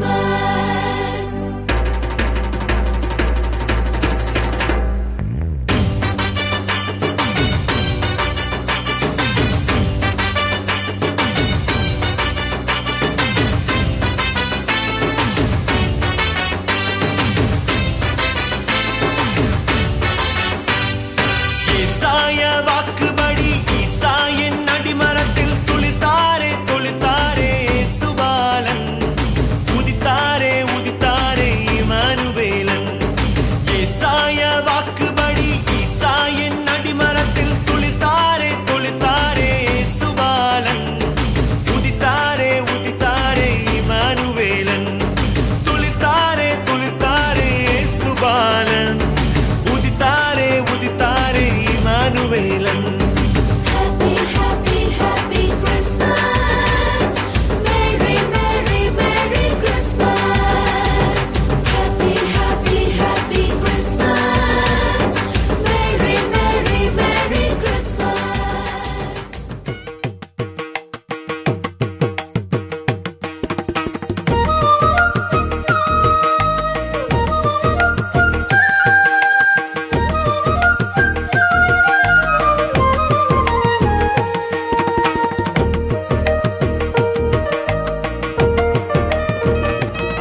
Christmas. ஏசாய வாக்குபடி ஈசாயின் அடிமரத்தில் துளிர்த்தாரே துளிர்த்தாரே சுபாலன் உதித்தாரே உதித்தாரே இமானுவேலன். ஏசாய வாக்குபடி ஈசாயின் அடிமரத்தில் துளிர்த்தாரே துளிர்த்தாரே சுபாலன் உதித்தாரே உதித்தாரே இமானுவேலன். துளிர்த்தாரே துளிர்த்தாரே சுபாலன் உதித்தாரே உதித்தாரே இமானுவேலன். Happy, happy, happy Christmas. Merry, merry, merry Christmas. Happy, happy, happy Christmas. Merry, merry, merry Christmas.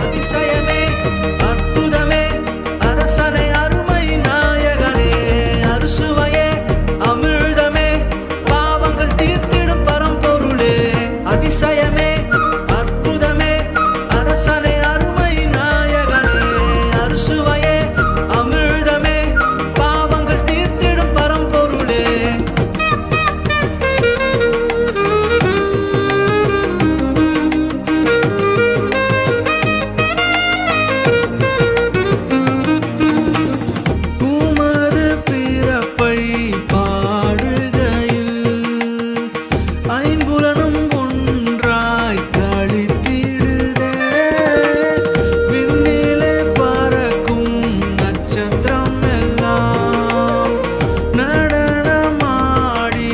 அதிசயமே அற்புதமே அரசனை அருமை நாயகனே அறுசுவையே அமிழ்தமே பாவங்கள் தீர்த்திடும் பரம்பொருளே. அதிசயமே அற்புதமே அரசனை அருமை நாயகனே அறுசுவையே அமிழ்தமே பாவங்கள் தீர்த்திடும் பரம்பொருளே. உமது பிறப்பை பாடுகையில் ஐம்புலனும் ஒன்றாய் களித்திடுதே. விண்ணிலே பறக்கும் நட்சத்திரம் எல்லாம் நடனமாடி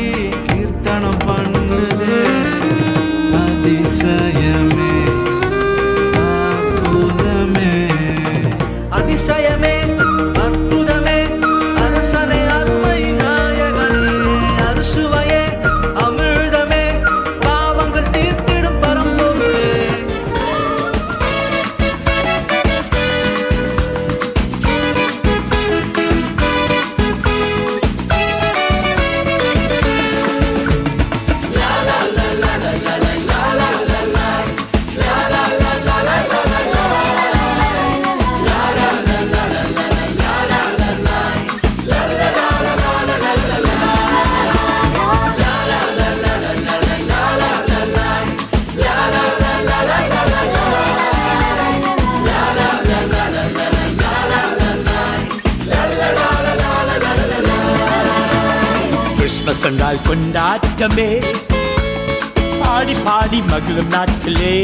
கீர்த்தனம் பண்ணுதே. அதிசயமே அற்புதமே அதிசயமே அற்புதமே அரசனை அருமை நாயகனே அறுசுவையே அமிழ்தமே பாவங்கள் தீர்த்திடும் பரம்பொருளே. கிறிஸ்மஸ் என்றால் கொண்டாட்டமே பாடி பாடி மகிழும் நாட்களே.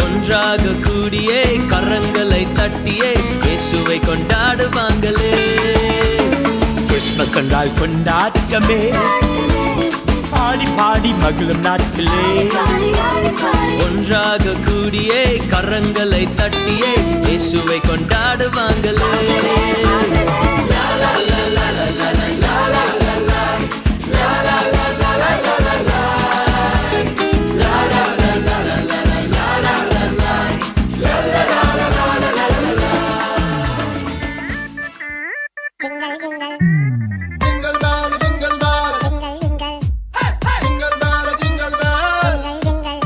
ஒன்றாக கூடியே கரங்களை தட்டியே இயேசுவை கொண்டாடுவாங்களே. கிறிஸ்மஸ் என்றால் கொண்டாட்டமே பாடி பாடி மகிழும் நாட்களே. ஒன்றாக கூடியே கரங்களை தட்டியே இயேசுவை கொண்டாடுவாங்களே. Jingle, jingle. Jingle bell, jingle bell, Jingle, jingle. jingle bell, jingle bell. Jingle, jingle.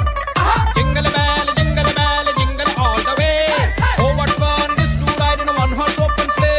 Jingle bell, jingle bell, jingle all the way. Oh, what fun it is to ride in a one-horse open sleigh.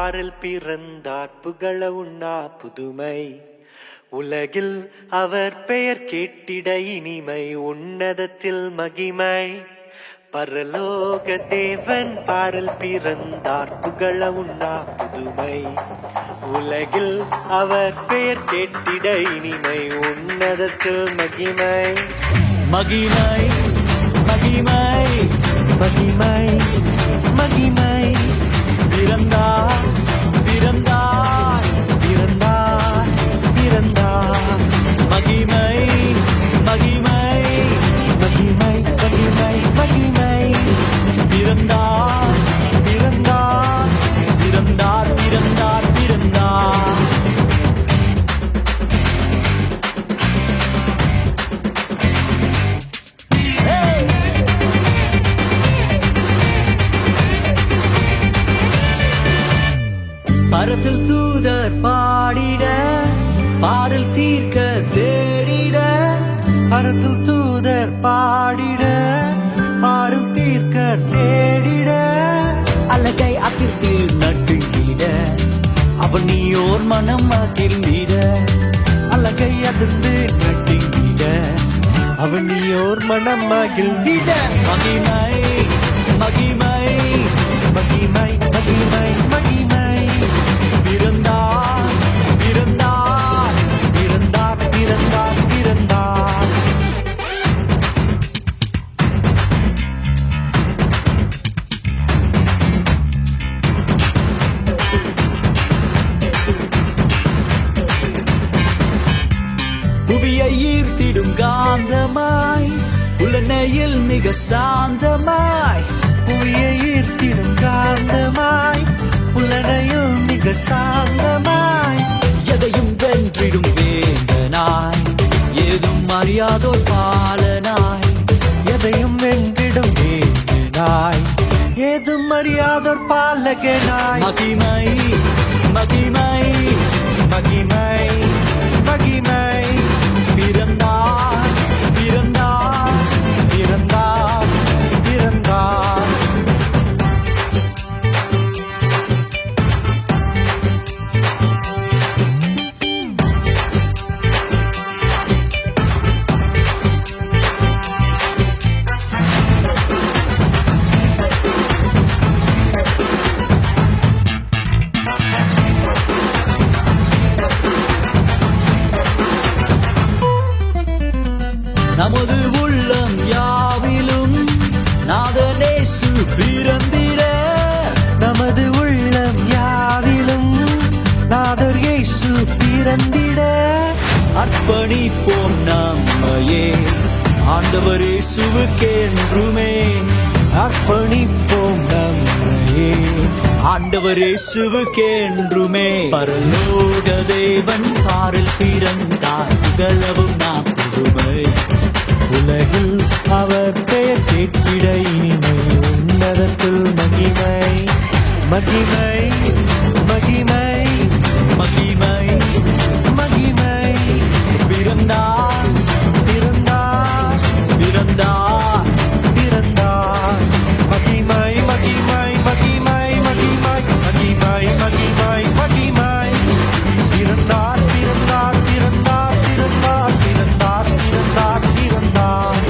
பாரில் பிறந்தார் புகழ உண்ணா புதுமை உலகில் அவர் பெயர் கேட்டிட இனிமை உன்னதத்தில் மகிமை பரலோக தேவன் பாரில் பிறந்தார் புகழ உண்ணா புதுமை உலகில் அவர் பெயர் கேட்டிட இனிமை உன்னதத்தில் மகிமை மகிமை மகிமை மகிமை மகிமை பிறந்தார் பிறந்தார் பிறந்தார் பிறந்தார் மகிமை மகிமை மகிமை மகிமை மகிமை பிறந்தார் பிறந்தார் பிறந்தார் பிறந்தார் பிறந்தார் பரத்தில் தூதர் பாடிட பாரில் தீர்க்க தேடிட பரத்தில் தூதர் பாடிட பாரில் தீர்க்க தேடிட அழகை அதிர்த்து நட்டுங்கிட அவன் நீயோர் மனம் மகிழ்ந்திட அழகை அதிர்ந்து நட்டுங்கிட அவனியோர் மனம் மகிழ்ந்திட மகிமை மகிமை மகிமை மகிமை மகிமை பிறந்தார் பிறந்தார் பிறந்தார் பிறந்தார் பிறந்தார் புவியை ஈர்த்திடும் காந்தமாய் உலனையில் மிக சாந்தமாய் புவியை ஈர்த்திடும் காந்தமாய் புலனையில் மிக சாந்தமாய் எதையும் வென்றிடும் வேந்தனாய் ஏதும் அறியாதோர் பாலனாய் எதையும் வென்றிடும் வேந்தனாய் ஏதும் அறியாதோர் பாலகனாய் மகிமை மகிமை மகிமை மகிமை பிறந்தார் பிறந்தார் பிறந்தார் பிறந்தார் நமது உள்ளம் யாவிலும் நாதனேசு பிறந்திட நமது உள்ளம் யாவிலும் நாதர் இயேசு பிறந்திட அர்ப்பணிப்போம் நம்மையே ஆண்டவர் இயேசுவுக்கென்றுமே அர்ப்பணிப்போம் நம்மையே ஆண்டவர் இயேசுவுக்கென்றுமே பரலோக தேவன் பாரில் பிறந்தார் புகழவும் நாம் புதுமை உலகில் அவர் பெயர் கேட்டிட இனிமை உன்னதத்தில் மகிமை மகிமை மகிமை மகிமை மகிமை பிறந்தார் பிறந்தார் பிறந்தார் பிறந்தார் மகிமை மகிமை மகிமை மகிமை மகிமை மகிமை மகிமை பிறந்தார் பிறந்தார் பிறந்தார் பிறந்தார் பிறந்தார் பிறந்தார் பிறந்தார்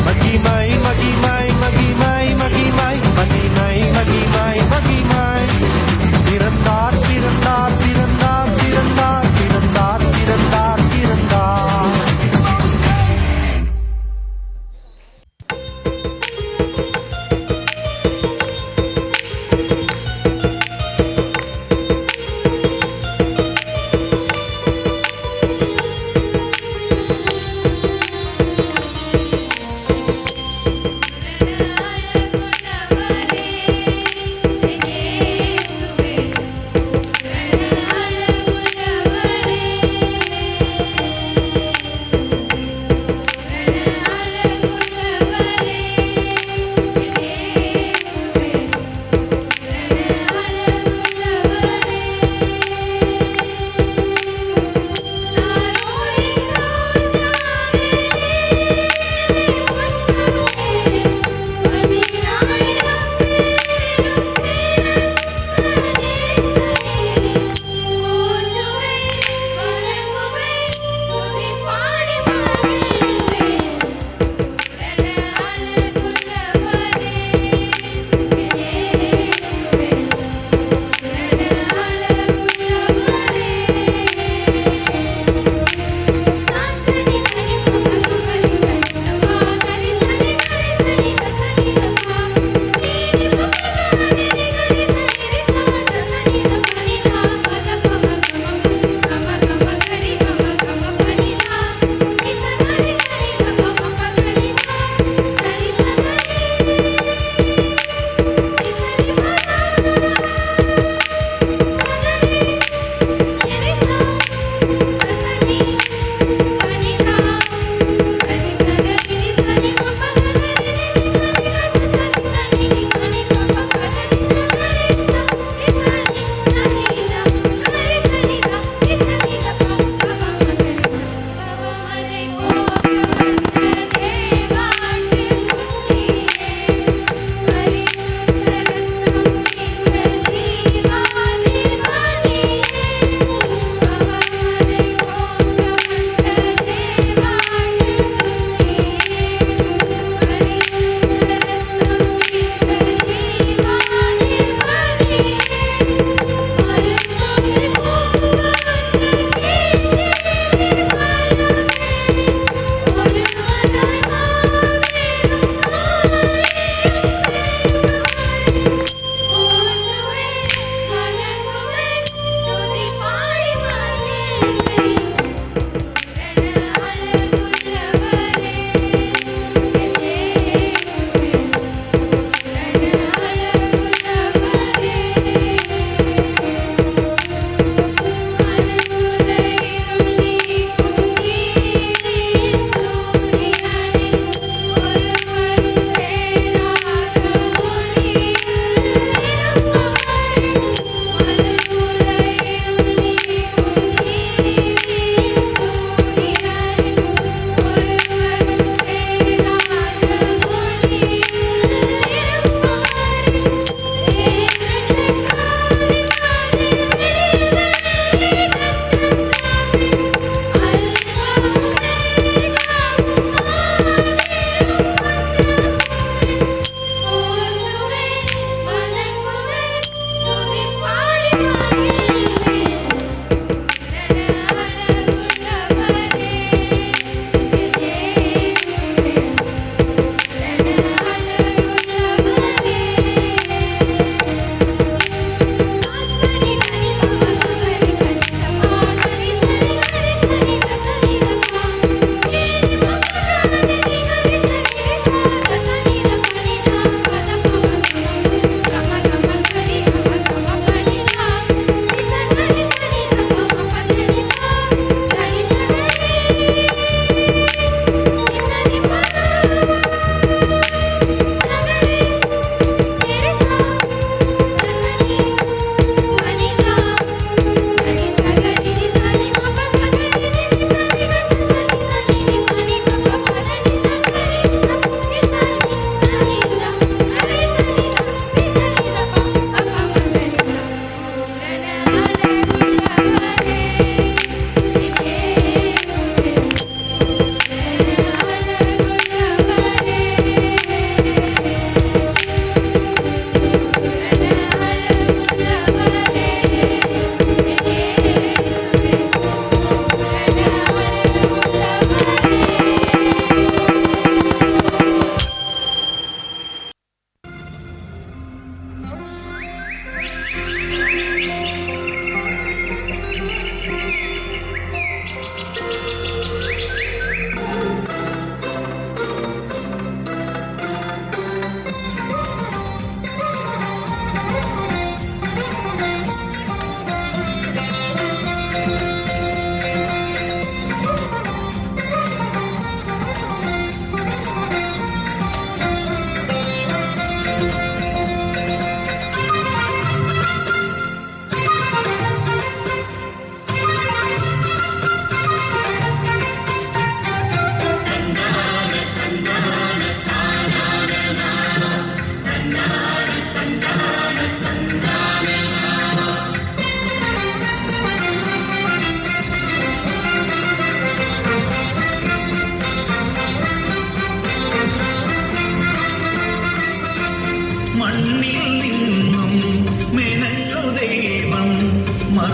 மகிமை மகிமை மகிமை மகிமை மகிமை மகிமை மகிமை பிறந்தார் பிறந்தார் பிறந்தார் பிறந்தார் பிறந்தார் பிறந்தார் பிறந்தார்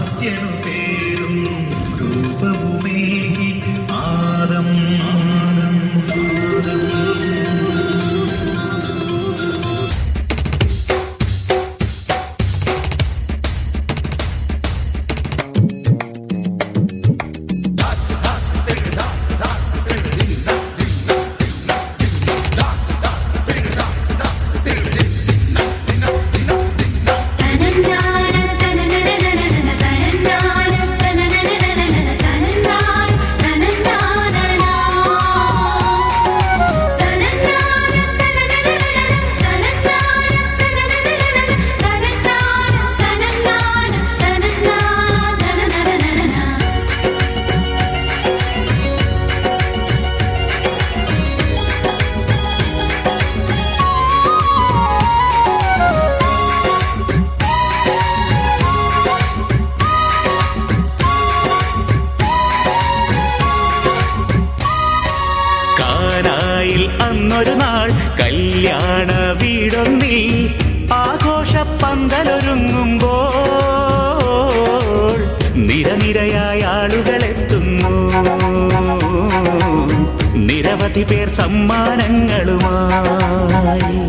ആദ്യനു പേരും രൂപവുമേകി ആദം അന്നൊരു നാൾ കല്യാണ വീടൊന്നിൽ ആഘോഷപ്പന്തലൊരുങ്ങുമ്പോൾ നിരനിരയായ ആളുകളെത്തുന്നു, നിരവധി പേർ സമ്മാനങ്ങളുമായി.